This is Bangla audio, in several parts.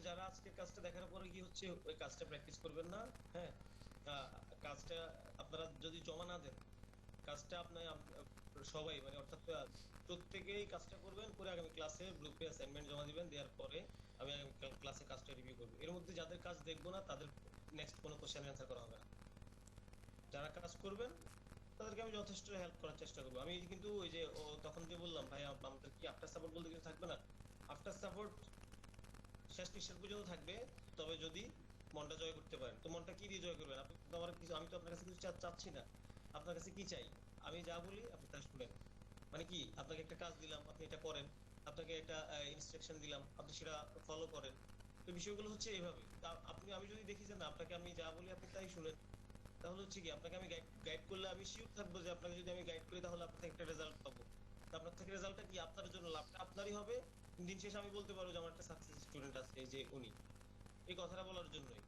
যারা আজকে কাজটা দেখার পরে কি হচ্ছে ওই কাজটা প্র্যাকটিস করবেন না। হ্যাঁ, আহ, কাজটা আপনারা যদি জমা না দেন, কাজটা আপনার সবাই মানে অর্থাৎ প্রত্যেকেই কাজটা করবেন, করে আগামী ক্লাসে গ্রুপে অ্যাসাইনমেন্ট জমা দিবেন, দেওয়ার পরে আমি আগামী ক্লাসে কাজটা রিভিউ করবো। এর মধ্যে যাদের কাজ দেখবো না তাদের নেক্সট কোনো কোশ্চেন অ্যান্সার করা হবে না। যারা কাজ করবেন তাদেরকে আমি যথেষ্ট হেল্প করার চেষ্টা করবো। আমি কিন্তু ওই যে তখন যে বললাম ভাই আমাদের কি আফটার সাপোর্ট বলতে কিছু থাকবে না, আফটার সাপোর্ট শেষ নিঃশ্বাস পর্যন্ত থাকবে। তবে যদি মনটা জয় করতে পারেন, তো মনটা কি দিয়ে জয় করবেন? আপনি তো আমার কিছু, আমি তো আপনার কাছে কিছু চাচ্ছি না। আপনার কাছে কি চাই? আমি যা বলি আপনি তা শুনেন। মানে কি, আপনাকে একটা কাজ দিলাম, আপনি এটা করেন। আপনাকে একটা ইনস্ট্রাকশন দিলাম, আপনি সেটা ফলো করেন। তো বিষয়গুলো হচ্ছে এইভাবে। আপনি, আমি যদি দেখি যে না, আপনাকে আমি যা বলি আপনি তাই শুনেন, তাহলে হচ্ছে কি, আপনাকে আমি গাইড গাইড করলে আমি শিওর থাকবো যে আপনাকে যদি আমি গাইড করি তাহলে আপনার থেকে একটা রেজাল্ট পাবো। তো আপনার থেকে রেজাল্টটা কি, আপনার জন্য লাভটা আপনারই হবে। দিন শেষে আমি বলতে পারবো যে আমার একটা সাকসেস স্টুডেন্ট আছে, এই যে উনি। এই কথাটা বলার জন্যই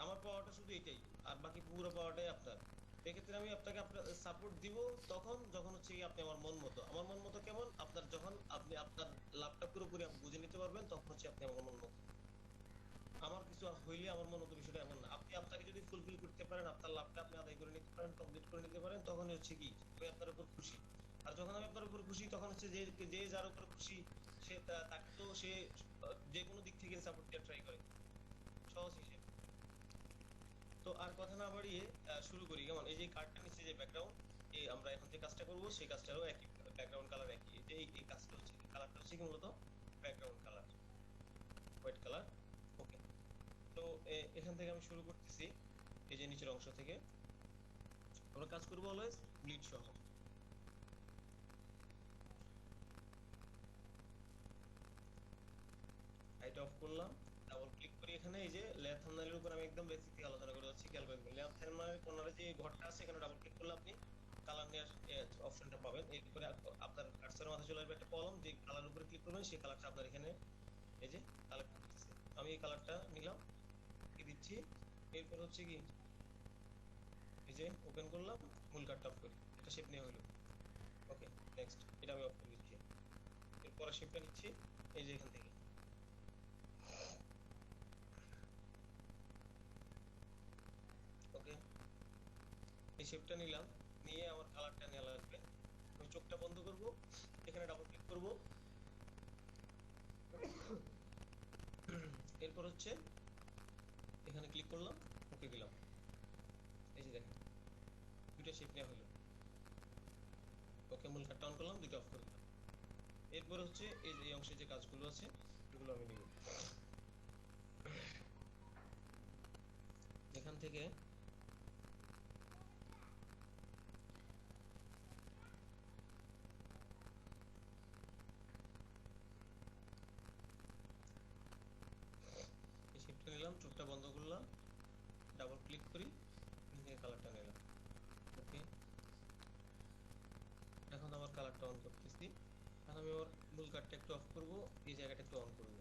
আমার পাওয়াটা শুধু এটাই, আর বাকি পুরো পাওয়াটাই আপনার। এক্ষেত্রে আমি আপনাকে আপনার সাপোর্ট দিব তখন যখন হচ্ছে কি আপনি আমার মন মতো, আমার মন মতো কেমন আপনার, যখন আপনি আপনার লাভটা পুরোপুরি বুঝে নিতে পারবেন তখন হচ্ছে আপনি আমার মন মতো। আমার কিছু হইলে আমার মনে হতো বিষয়টা এমন না, আপনি আপনাকে যদি ফুলফিল করতে পারেন, আপনার লাভটা আপনি আদায় করে নিতে পারেন, কমপ্লিট করে নিতে পারেন, তখন হচ্ছে কি আমি আপনার উপর খুশি। আর যখন আমি আপনার উপর খুশি তখন হচ্ছে যে যে যার উপর খুশি সে তাকে তো সে যে কোনো দিক থেকে সাপোর্ট দেওয়ার ট্রাই করে। সহজ হিসেবে। তো আর কথা না বাড়িয়ে শুরু করি কেমন? এই যে কার্ডটা নিচে যে ব্যাকগ্রাউন্ড, এই আমরা এখন যে কাজটা করব সেই কাজটারও একই ব্যাকগ্রাউন্ড কালার, একই। এই যে এই কাজটা হচ্ছে, কালারটা হচ্ছে কি মূলত ব্যাকগ্রাউন্ড কালার, হোয়াইট কালার। ওকে। তো এখান থেকে আমি শুরু করতেছি। এই যে নিচের অংশ থেকে আমরা কাজ করবো অলওয়েজ ব্লিড সহ। লাইট অফ করলাম, ডাবল ক্লিক করি এখানে। এই যে লেফট থাম্বনেইলের উপর আমি একদম বেসিক থেকে আলোচনা করে যাচ্ছি, খেয়াল করবেন। লেফট থাম্বনেইলের কর্নারে যে ঘরটা আছে এখানে ডাবল ক্লিক করলে আপনি কালার নেওয়ার অপশনটা পাবেন। এরপরে আপনার কার্সারের মাথায় চলে আসবে একটা কলম, যে কালার উপরে ক্লিক করবেন সেই কালারটা আপনার এখানে এই যে কালেক্ট করতেছে। আমি এই কালারটা নিলাম, কি দিচ্ছি। এরপর হচ্ছে কি, এই যে ওপেন করলাম, মূল কার্ডটা অফ করি, এটা শেপ নেওয়া হলো। ওকে, নেক্সট, এটা আমি অফ করে দিচ্ছি। এরপরে শেপটা নিচ্ছি এই যে এখান থেকে। ওকে, এই শেপটা নিলাম, নিয়ে আমার কালারটা নেওয়া লাগবে। আমি চোখটা বন্ধ করব, এখানে ডাবল ক্লিক করব। এরপর হচ্ছে এখানে ক্লিক করলাম, ওকে দিলাম। এই যে দেখেন দুইটা শেপ নেওয়া হলো। ওকে, মূল কার্ডটা অন করলাম, দুইটা অফ করে দিলাম। এরপর হচ্ছে এই যে এই অংশে যে কাজগুলো আছে এগুলো আমি নিব। এখান থেকে এই শেপটা নিলাম, চোখটা বন্ধ করলাম, ডাবল ক্লিক করি, কালারটা নিলাম। ওকে, এখন আমার কালারটা অন করতেছি। এখন আমি আমার মূল কার্ডটা একটু অফ করব, এই জায়গাটা একটু অন করব,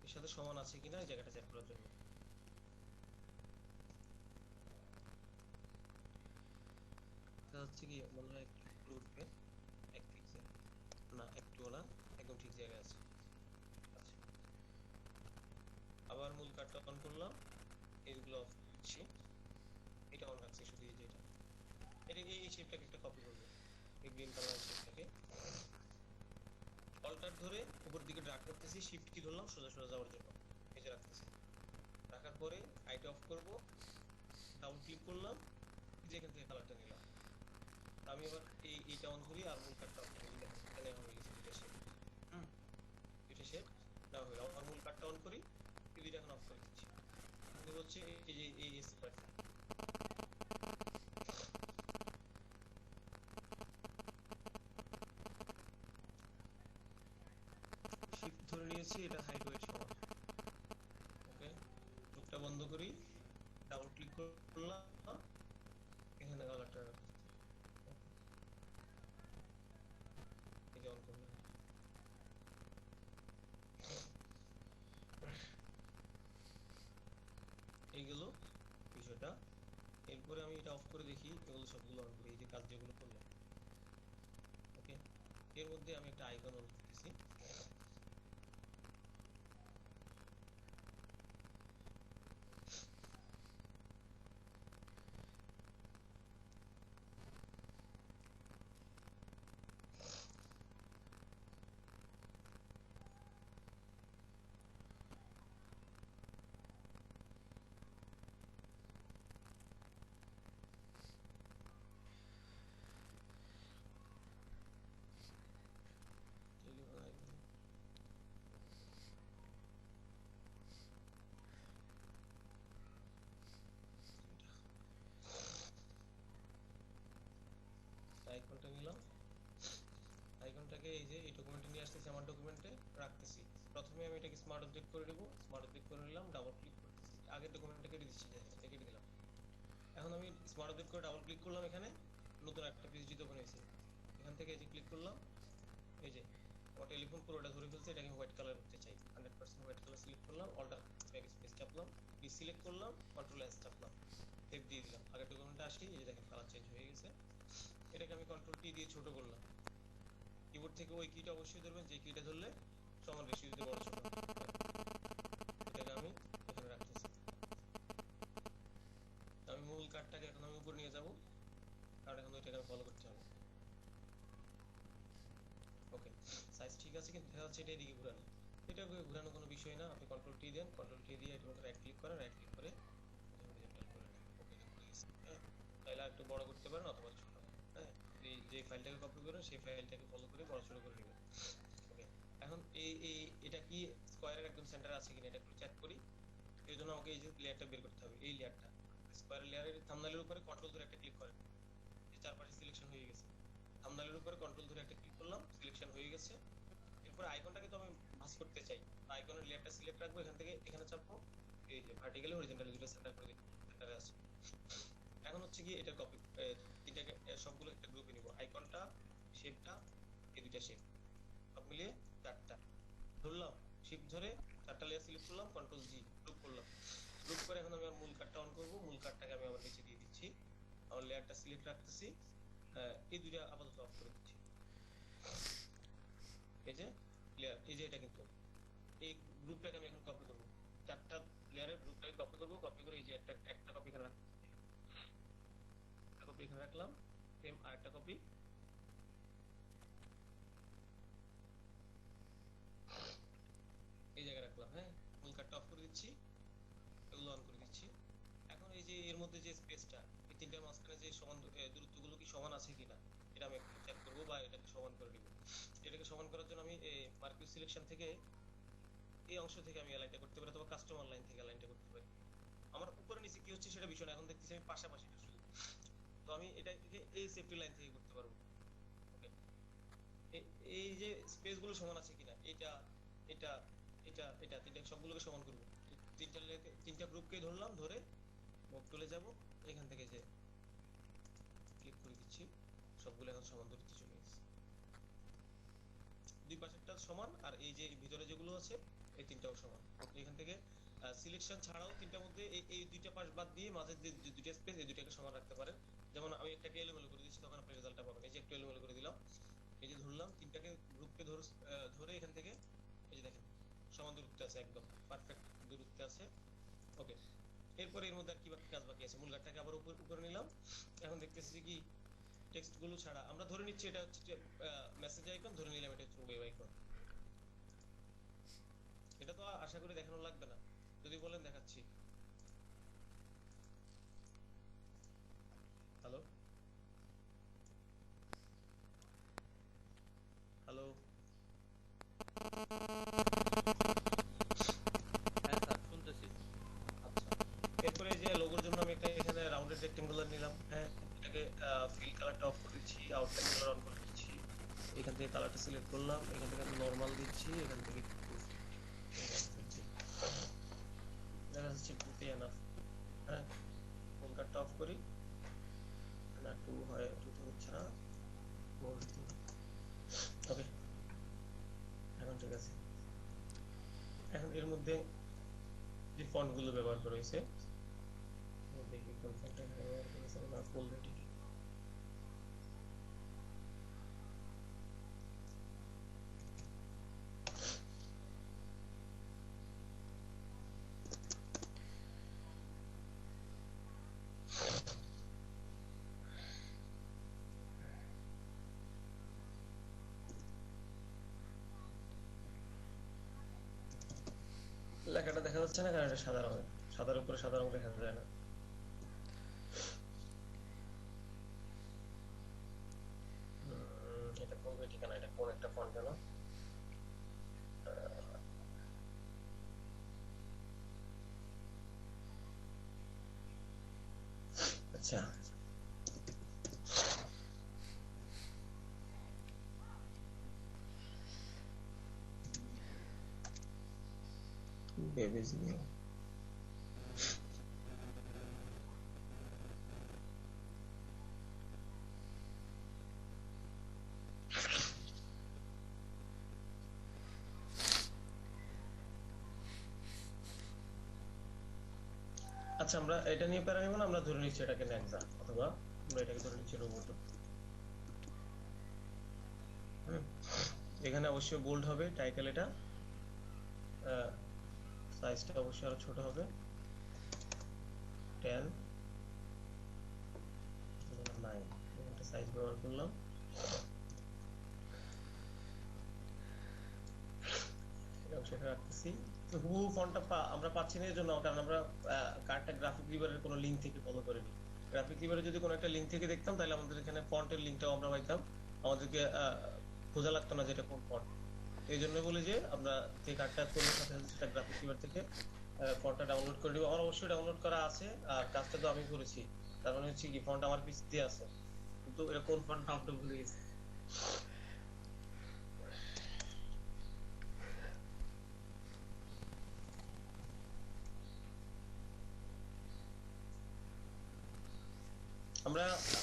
এর সাথে সমান আছে কিনা এই জায়গাটা চেক করার জন্য। এটা হচ্ছে কি মনে হয় একটু উপরে উঠবে, এক পিক্সেল, না একটুও না, একদম ঠিক জায়গায় আছে। আচ্ছা, আবার মূল কার্ডটা অন করলাম, এইগুলো অফ করছি, এটা অন রাখছি শুধু এই যে এটা। এটাকে এই শেপটাকে একটা কপি করবো, এই গ্রিন কালারের শেপটাকে অল্টার ধরে উপর দিকে ড্রাগ করতেছি, শিফট কি ধরলাম সোজা সোজা যাওয়ার জন্য, এই যে রাখতেছি। রাখার পরে আইটা অফ করব, ডাবল ক্লিক করলাম, যেখান থেকে কালারটা নিলাম। আমি এবার এইটা অন করি আর মূল কার্ডটা অফ করি। দেখেন এখানে হয়ে গেছে দুইটা শেপ। হুম, দুইটা শেপ নেওয়া হলো। আমার মূল কার্ডটা অন করি, টিভিটা এখন অফ করে দিচ্ছি। এখন হচ্ছে এই যে এই স্কোয়ার শিফট ধরে নিয়েছি, এটা হাইট ওয়েট সমান। ওকে, চোখটা বন্ধ করি, ডাবল ক্লিক করলাম, এখানে কালারটা রাখতেছি। এই যে অন করলাম, এইগুলো বিষয়টা। এরপরে আমি এটা অফ করে দেখি, এগুলো সবগুলো অন করি, এই যে কাজ যেগুলো করলাম। ওকে, এর মধ্যে আমি একটা আইকন অন করতেছি। ডকুমেন্টটাকে এই যে এই ডকুমেন্টে নিয়ে আসতেছি, আমার ডকুমেন্টে রাখতেছি। প্রথমে আমি এটাকে স্মার্ট অবজেক্ট করে নেব, স্মার্ট অবজেক্ট করে নিলাম, ডাবল ক্লিক করতেছি, আগের ডকুমেন্টটা কেটে দিচ্ছি, এটা কেটে দিলাম। এখন আমি স্মার্ট অবজেক্ট করে ডাবল ক্লিক করলাম, এখানে নতুন একটা পেজ ওপেন হয়েছে। এখান থেকে এই যে ক্লিক করলাম, এই যে আমার টেলিফোন পুরোটা ধরে ফেলছে, এটাকে আমি হোয়াইট কালার করতে চাই, 100% হোয়াইট কালার সিলেক্ট করলাম, অল্টার ব্যাক স্পেস চাপলাম, সিলেক্ট করলাম, কন্ট্রোল এস চাপলাম, সেভ দিয়ে দিলাম। আগের ডকুমেন্টটা আসি, এই যে দেখেন কালার চেঞ্জ হয়ে গেছে। এটাকে আমি কন্ট্রোল টি দিয়ে ছোট করলাম। কিবোর্ড থেকে ওই কিটা অবশ্যই ধরবেন, যে কিটা ধরলে সমান রেশিওতে বড় ছোট। এটাকে আমি এখানে রাখতেছি। আমি মূল কার্ডটাকে এখন আমি উপর নিয়ে যাব, কারণ এখন ওইটাকে আমি ফলো করতে হবে। ওকে, সাইজ ঠিক আছে, কিন্তু দেখা যাচ্ছে এটা এদিকে ঘুরানো। এটাকে ঘুরানো কোনো বিষয় না, আপনি কন্ট্রোল টি দেন, কন্ট্রোল টি দিয়ে এটার মধ্যে রাইট ক্লিক করেন, রাইট ক্লিক করে হরিজন্টাল করে নেন। ওকে, এটা ঘুরে গেছে। হ্যাঁ, তাহলে একটু বড় করতে পারেন অথবা ছোট। হ্যাঁ, এই যে ফাইলটাকে কপি করেন, সেই ফাইলটাকে ফলো করে বড় ছোট করে নেবেন। ওকে, এখন এই এই এটা কি স্কয়ারের একদম সেন্টারে আছে কিনা এটা একটু চেক করি। এর জন্য আমাকে এই যে লেয়ারটা বের করতে হবে, এই লেয়ারটা স্কয়ার লেয়ারের থাম্বনেলের উপরে কন্ট্রোল ধরে একটা ক্লিক করেন, এই চারপাশে সিলেকশন হয়ে গেছে। থাম্বনেলের উপরে কন্ট্রোল ধরে একটা ক্লিক করলাম, সিলেকশন হয়ে গেছে। এরপর আইকনটাকে তো আমি ভাঁজ করতে চাই, আইকনের লেয়ারটা সিলেক্ট রাখবো, এখান থেকে এখানে চাপবো, এই যে ভার্টিক্যালি হরিজন্টালি দুটো সেন্টার করে দিই, সেন্টারে আছে। এখন হচ্ছে কি এটা কপি, তিনটাকে সবগুলো একটা গ্রুপে নিব, আইকনটা, শেপটা, এই দুইটা শেপ সব মিলিয়ে চারটা ধরলাম, শিফট ধরে চারটা লেয়ার সিলেক্ট করলাম, কন্ট্রোল জি গ্রুপ করলাম। গ্রুপ করে এখন আমি আমার মূল কার্ডটা অন করব, মূল কার্ডটাকে আমি আবার নিচে দিয়ে দিচ্ছি, আমার লেয়ারটা সিলেক্ট রাখতেছি, এই দুইটা আপাতত অফ করে দিচ্ছি। এই যে লেয়ার, এই যে এটা কিন্তু এই গ্রুপটাকে আমি এখন কপি করব, চারটা লেয়ারের গ্রুপটাকে কপি করব, কপি করে এই যে একটা একটা কপি এখানে রাখলাম, একটা কপি এখানে রাখলাম, সেম আরেকটা কপি এই জায়গায় রাখলাম। হ্যাঁ, মূল কার্ডটা অফ করে দিচ্ছি, এগুলো অন করে দিচ্ছি। এখন এই যে এর মধ্যে যে স্পেসটা, এই তিনটার মাঝখানে যে সমান দূরত্বগুলো কি সমান আছে কিনা এটা আমি একটু চেক করবো, বা এটাকে সমান করে দিব। এটাকে সমান করার জন্য আমি মার্কিউ সিলেকশন থেকে এই অংশ থেকে আমি অ্যালাইনটা করতে পারি, অথবা কাস্টমার লাইন থেকে অ্যালাইনটা করতে পারি। আমার উপরে নিচে কি হচ্ছে সেটা বিষয় না, এখন দেখতেছি আমি পাশাপাশি শুধু, তো আমি এটা থেকে এই সেফটি লাইন থেকে করতে পারবো। ওকে, এই যে স্পেস গুলো সমান আছে কিনা, এটা এটা এটা এটা তিনটা সবগুলোকে সমান করবো। তিনটা গ্রুপকে ধরলাম, ধরে মুভ টুলে যাব, এখান থেকে যে ক্লিক করে দিচ্ছি, সবগুলো এখন সমান দূরত্বে চলে গেছে। দুই পাশেরটা সমান, আর এই যে ভিতরে যেগুলো আছে এই তিনটাও সমান। এখান থেকে সিলেকশন ছাড়াও তিনটার মধ্যে এই দুইটা পাশ বাদ দিয়ে মাঝে যে দুইটা স্পেস, এই দুইটাকে সমান রাখতে পারেন। যেমন আমি একটাকে এলোমেলো করে দিচ্ছি, তখন আপনি রেজাল্টটা পাবেন। এই যে একটু এলোমেলো করে দিলাম, এই যে ধরলাম, তিনটাকে গ্রুপকে ধরে এখান থেকে এই যে দেখেন সমান দূরত্বে আছে, একদম পারফেক্ট দূরত্বে আছে। ওকে, এরপরে এর মধ্যে আর কি বাকি কাজ বাকি আছে, মূল কার্ডটাকে আবার উপরে নিলাম। এখন দেখতেছি কি টেক্সট গুলো ছাড়া আমরা ধরে নিচ্ছি এটা হচ্ছে মেসেজ আইকন, ধরে নিলাম এটা হচ্ছে ওয়েব আইকন। এটা তো আশা করি দেখানো লাগবে না, যদি বলেন দেখাচ্ছি। হ্যালো হ্যালো, হ্যাঁ স্যার শুনতেছি। আচ্ছা। এরপরে যে লোগোর জন্য আমি একটা এখানে রাউন্ডেড রেক্টেঙ্গুলার নিলাম। হ্যাঁ, এটাকে ফিল কালারটা অফ করে দিচ্ছি, আউটলাইন কালার অন করে দিচ্ছি। এখান থেকে কালারটা সিলেক্ট করলাম, এখান থেকে নরমাল দিচ্ছি, এখান থেকে দেখা যাচ্ছে পুরোটাই এনাফ। হ্যাঁ, ফুল কাটটা অফ করি, না টু হয়, টু তো হচ্ছে না, ওকে এখন ঠিক আছে। এখন এর মধ্যে যে ফন্ট গুলো ব্যবহার করা হয়েছে, দেখি কোন ফন্টটা ব্যবহার করেছে না, অলরেডি লেখাটা দেখা যাচ্ছে না, কারণ এটা সাদা রঙের, সাদার উপরে সাদা রঙ দেখা যায় না। এটা কোন ঠিকানা, এটা কোন একটা ফন্ট যেন, আচ্ছা বেবিজ নিউ। আচ্ছা আমরা এটা নিয়ে প্যারা নিব না, আমরা ধরে নিচ্ছি এটাকে নেক্সা, অথবা আমরা এটাকে ধরে নিচ্ছি রোবট। এখানে অবশ্যই বোল্ড হবে টাইটেল, এটা সাইজটা অবশ্যই আরো ছোট হবে, 10 9 একটা সাইজ ব্যবহার করলাম। সেটা রাখতেছি। তো হুবহু ফন্টটা আমরা পাচ্ছি না এর জন্য, কারণ আমরা কার্ডটা গ্রাফিক লিভারের কোনো লিঙ্ক থেকে ফলো করিনি। গ্রাফিক লিভারে যদি কোনো একটা লিঙ্ক থেকে দেখতাম তাহলে আমাদের এখানে ফন্টের লিঙ্কটাও আমরা পাইতাম, আমাদেরকে খোঁজা লাগতো না যেটা কোন ফন্ট। এই জন্য বলি যে আমরা যে কার্ডটা করবো সাথে সাথে সেটা গ্রাফিক লিভার থেকে ফন্টটা ডাউনলোড করে নিব। আমার অবশ্যই ডাউনলোড করা আছে, আর কাজটা তো আমি করেছি, তার মানে হচ্ছে কি ফন্ট আমার পিস দিয়ে আছে, কিন্তু এটা কোন ফন্ট নামটা ভুলে গেছি।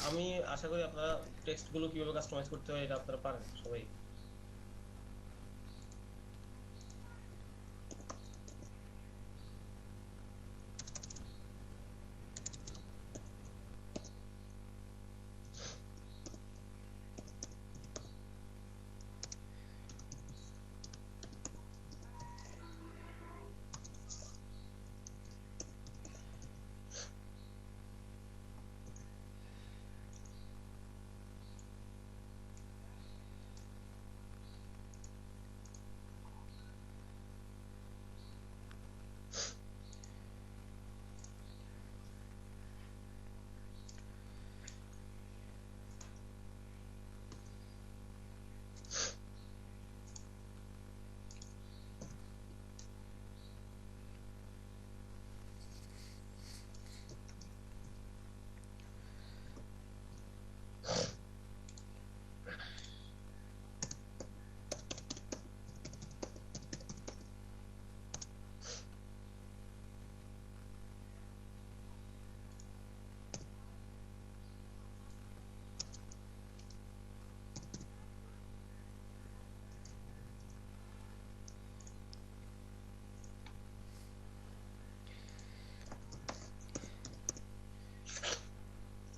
আমি আশা করি আপনারা টেক্সট গুলো কিভাবে কাস্টমাইজ করতে হয় এটা আপনারা পারেন সবাই।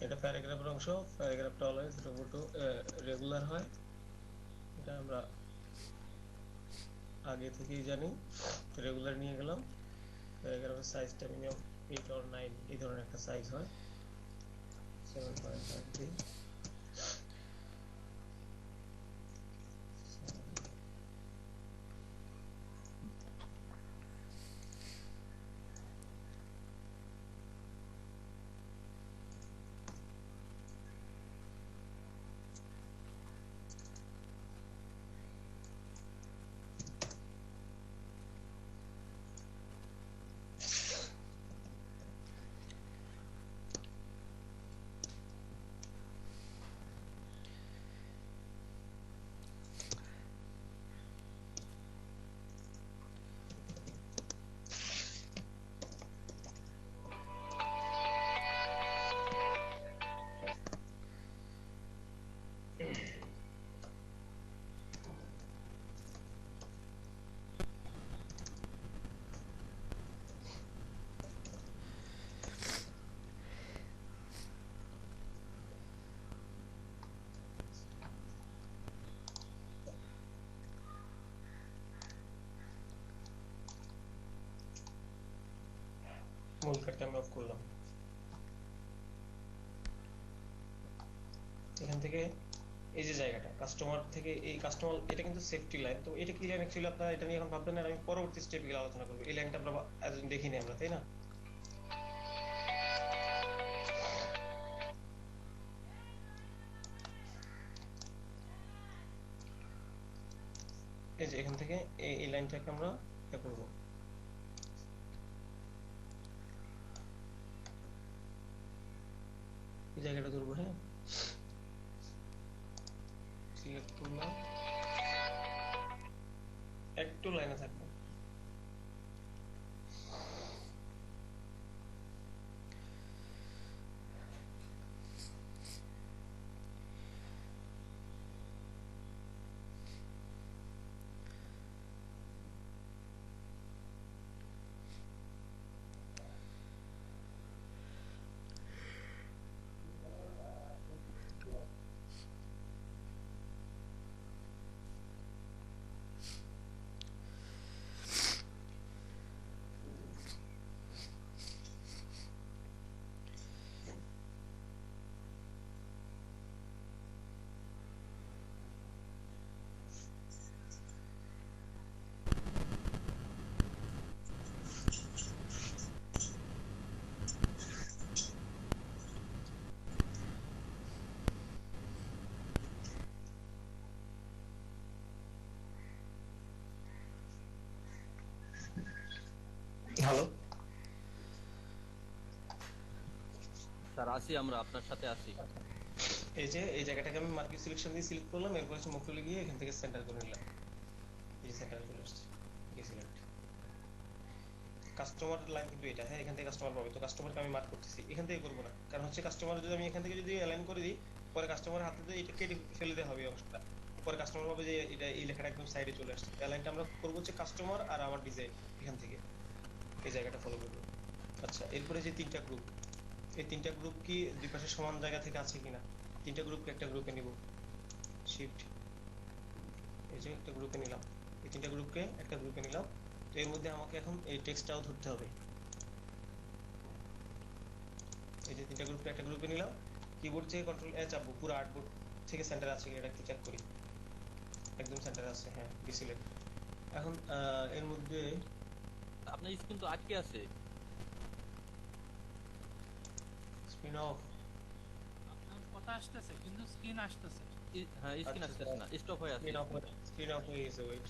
এটা প্যারাগ্রাফের অংশ, প্যারাগ্রাফটা অলওয়েজ রেগুলার হয়, এটা আমরা আগে থেকেই জানি। রেগুলার নিয়ে গেলাম, প্যারাগ্রাফের সাইজটা মিনিমাম 8 or 9 এই ধরনের একটা সাইজ হয়, 7.53। মূল কার্ডটা আমি অফ করলাম। এখান থেকে এই যে জায়গাটা কাস্টমার থেকে, এই কাস্টমার এটা কিন্তু সেফটি লাইন, তো এটা কি লাইন অ্যাকচুয়ালি আপনারা এটা নিয়ে এখন ভাববেন না, আমি পরবর্তী স্টেপে গেলে আলোচনা করবো। এই লাইনটা আমরা এতদিন দেখিনি আমরা, তাই না? এই যে এখান থেকে এই লাইনটাকে আমরা ইয়ে করবো, এই জায়গাটা ধরবো। হ্যাঁ, সিলেক্ট করলাম, একটু লাইনে থাকবো। হ্যালো। স্যার আছি, আমরা আপনার সাথে আছি। এই যে এই জায়গাটাকে আমি মার্কেট সিলেকশন দিয়ে সিলেক্ট করলাম, এরপর হচ্ছে মুখ তুলে গিয়ে এখান থেকে সেন্টার করে নিলাম। এই সেন্টার চলে আসছে, সিলেক্ট কাস্টমার লাইন কিন্তু এটা। হ্যাঁ, এখান থেকে কাস্টমার পাবে, তো কাস্টমারকে আমি মার্ক করতেছি, এখান থেকে করবো না, কারণ হচ্ছে কাস্টমার যদি আমি এখান থেকে যদি অ্যালাইন করে দিই, পরে কাস্টমারের হাতে দিয়ে এটা কেটে ফেলে দেওয়া হবে এই অংশটা। পরে কাস্টমার পাবে যে এটা এই লেখাটা একদম সাইডে চলে আসছে। অ্যালাইনটা আমরা করবো হচ্ছে কাস্টমার আর আমার ডিজাইন, এখান থেকে এই জায়গাটা ফলো করবো। আচ্ছা, এরপরে যে তিনটা গ্রুপ, এই তিনটা গ্রুপ কি দুই পাশে সমান জায়গা থেকে আছে কিনা, তিনটা গ্রুপকে একটা গ্রুপে নিব, শিফট, এই যে একটা গ্রুপে নিলাম, এই তিনটা গ্রুপকে একটা গ্রুপে নিলাম। তো এর মধ্যে আমাকে এখন এই টেক্সটটাও ধরতে হবে। এই যে তিনটা গ্রুপকে একটা গ্রুপে নিলাম, কিবোর্ড থেকে কন্ট্রোল এ চাপবো, পুরো আর্টবোর্ড থেকে সেন্টার আছে কিনা এটা একটু চেক করি। একদম সেন্টার আছে, হ্যাঁ, ডিসিলেক্ট। এখন এর মধ্যে আপনার স্ক্রিন তো আটকে আছে। Spin off. আপনার কথা আসতেছে কিন্তু স্ক্রিন আসতেছে। হ্যাঁ, স্ক্রিন আচ্ছা, আসতেছে না, স্টপ হয়ে আছে স্পিন অফ, স্ক্রিনটা। স্পিন অফ হয়ে গেছে, ওয়েট।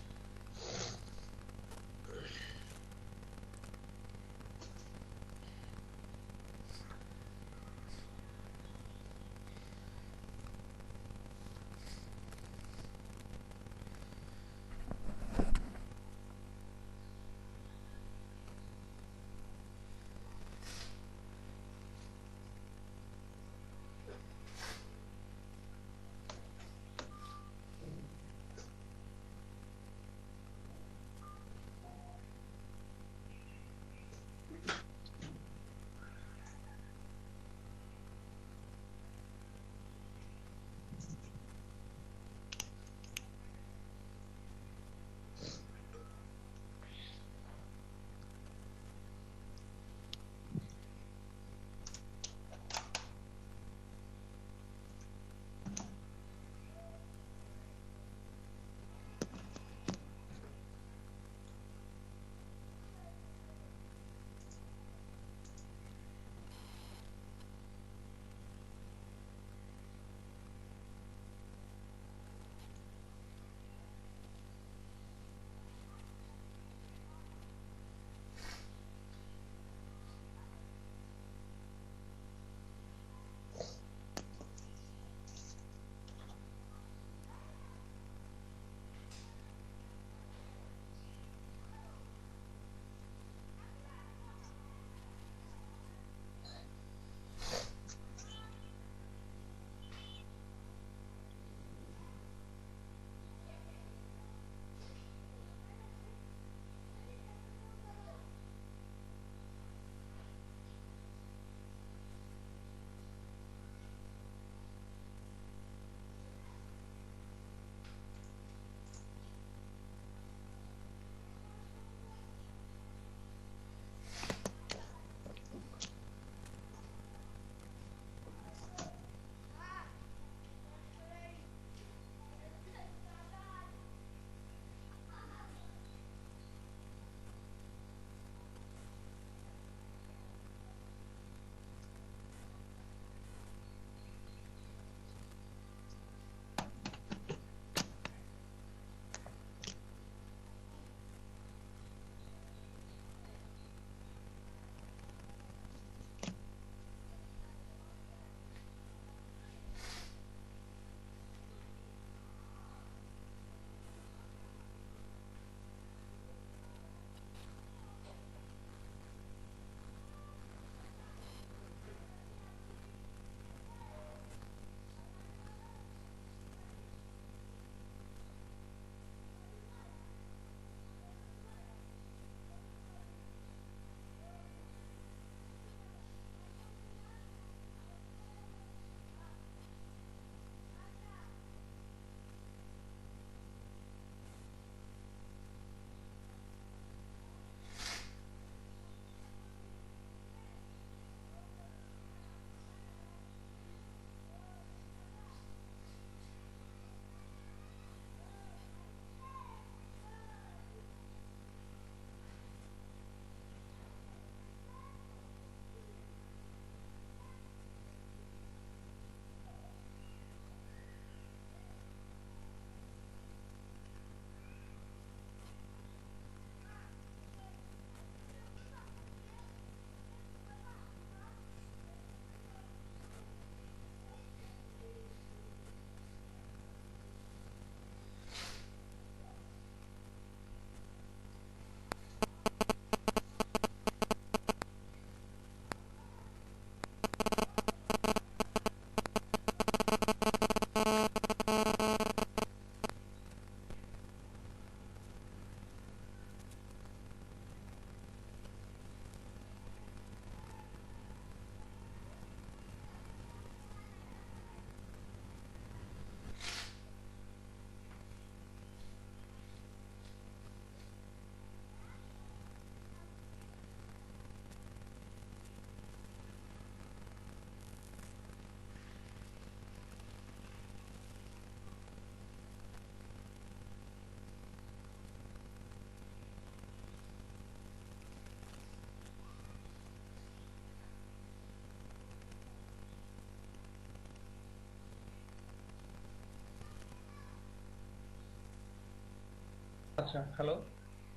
আচ্ছা, হ্যালো,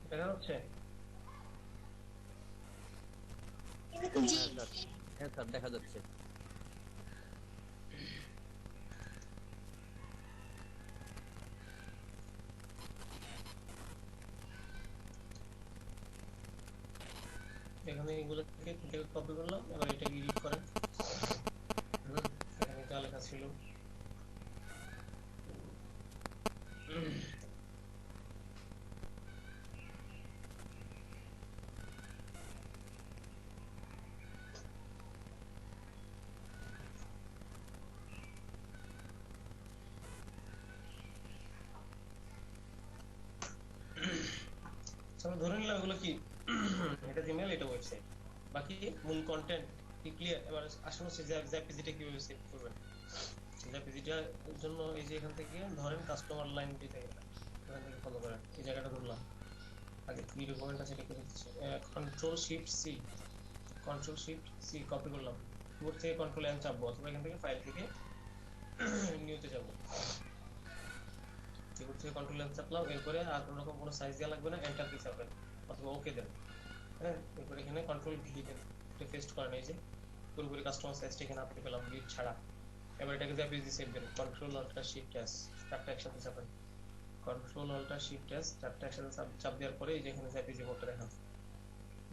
দেখা যাচ্ছে? জি। হ্যাঁ স্যার, হ্যাঁ স্যার দেখা যাচ্ছে। এখানে এগুলো থেকে কপি করলাম, এবার এটাকে এডিট করেন। এখানে যা লেখা ছিল ধরে নিলাম এগুলো কি এটা জিমেল, এটা ওয়েবসাইট, বাকি মূল কন্টেন্ট কি ক্লিয়ার। এবার আসলে হচ্ছে জ্যাপিজিটা কিভাবে সেভ করবেন। জ্যাপিজিটার জন্য এই যে এখান থেকে ধরেন কাস্টমার লাইন দিতে গেলে এখান থেকে ফলো করেন, এই জায়গাটা ধরলাম, আগে কি ডকুমেন্ট আছে এটা করে দিচ্ছি, কন্ট্রোল শিফট সি কপি করলাম, কিবোর্ড থেকে কন্ট্রোল এন চাপবো, অথবা এখান থেকে ফাইল থেকে নিউতে যাবো, কিবোর্ড থেকে কন্ট্রোল এন চাপলাম, এরপরে আর কোনো রকম কোনো সাইজ দেওয়া লাগবে না, এন্টার কি চাপবেন অথবা ওকে দেন। হ্যাঁ, এরপরে এখানে কন্ট্রোল ভি দেন, এটা পেস্ট করেন, এই যে পুরোপুরি কাস্টমার সাইজটা এখানে আপনি পেলাম লিড ছাড়া। এবার এটাকে জ্যাপিজি সেভ দেন, কন্ট্রোল অল্টার শিফট এস, চারটা একসাথে চাপেন, কন্ট্রোল অল্টার শিফট এস চারটা একসাথে চাপ দেওয়ার পরে এই যে এখানে জ্যাপিজি মোডটা দেখান,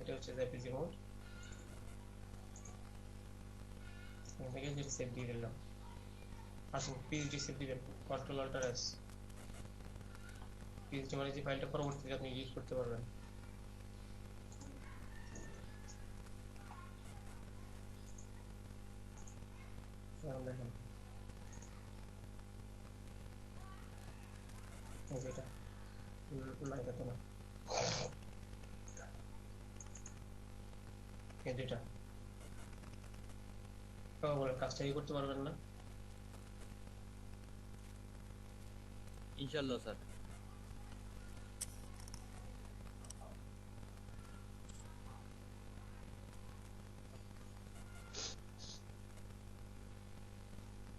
এটা হচ্ছে জ্যাপিজি মোড। এখান থেকে যেটা সেভ দিয়ে দিলাম, আসুন পিএইচডি সেভ দিবেন, কন্ট্রোল অল্টার এস, পিএইচডি মানে যে ফাইলটা পরবর্তীতে আপনি ইউজ করতে পারবেন। এখন দেখেন এই যেটা না, এটা তো না, এই যেটা বলেন কাজটা এই করতে পারবেন না? ইনশাল্লাহ স্যার।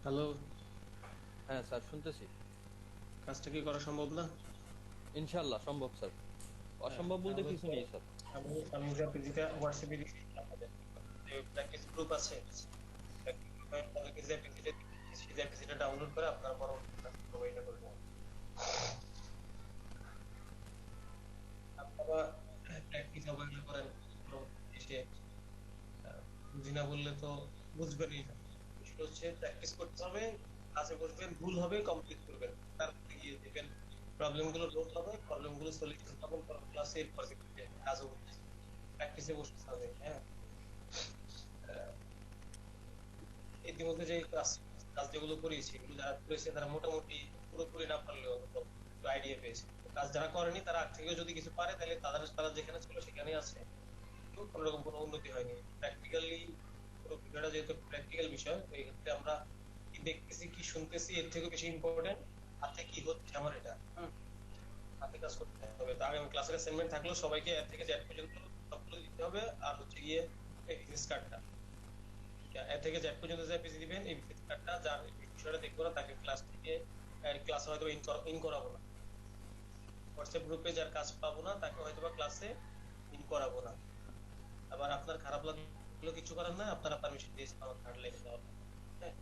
হ্যালো, হ্যাঁ স্যার শুনতেছি। কাজটা কি করা সম্ভব না? ইনশাল্লাহ সম্ভব স্যার, অসম্ভব বলতে কিছু নেই স্যার। আমি আমি যে পেজটা হোয়াটসঅ্যাপে দিচ্ছি আপনাদের যে প্র্যাকটিস গ্রুপ আছে, তাদেরকে যে পেজটা ডাউনলোড করে আপনারা পরবর্তী ক্লাস প্রোভাইড করবেন। আপনারা প্র্যাকটিস অবহেলা করেন, এসে বুঝি না বললে তো বুঝবেনই না। বিষয়টা হচ্ছে প্র্যাকটিস করতে হবে, ক্লাসে বসবেন, ভুল হবে কমপ্লিট করবেন, তারপরে গিয়ে দেখবেন প্রবলেমগুলো নোট হবে, প্রবলেমগুলো সলিউশন পাবেন, পরের ক্লাসে এরপর কাজও হচ্ছে। প্র্যাকটিসে বসতে হবে। হ্যাঁ, ইতিমধ্যে যে কাজ যেগুলো করিয়েছি এগুলো যারা করেছে তারা মোটামুটি পুরোপুরি না পারলেও একটু আইডিয়া পেয়েছে। কাজ যারা করেনি তারা আগ থেকে যদি কিছু পারে তাহলে তারা যেখানে ছিল সেখানেই আছে, কিন্তু কোনো রকম কোনো উন্নতি হয়নি। প্র্যাকটিক্যালি পুরো বিষয়টা যেহেতু প্র্যাকটিক্যাল বিষয়, তো এই ক্ষেত্রে আমরা কি দেখতেছি কি শুনতেছি এর থেকে বেশি ইম্পর্টেন্ট হাতে কি হচ্ছে আমার, এটা হাতে কাজ করতে হবে। তো আগামী ক্লাসের অ্যাসাইনমেন্ট থাকলেও সবাইকে এর থেকে জেড পর্যন্ত সবগুলো দিতে হবে, আর হচ্ছে গিয়ে এই বিজনেস কার্ডটা এ থেকে জেড পর্যন্ত যে পেজ দিবেন, এই বিজনেস কার্ডটা যার এই বিষয়টা দেখবো না তাকে ক্লাস থেকে ক্লাসে হয়তো ইন করাবো না, হোয়াটসঅ্যাপ গ্রুপে যার কাজ পাবো না তাকে হয়তো বা ক্লাসে ইন করাবো না। আবার আপনার খারাপ লাগলো কিছু করার না, আপনারা পারমিশন দিয়েছেন আমার কার্ড লেগে দেওয়ার। হ্যাঁ,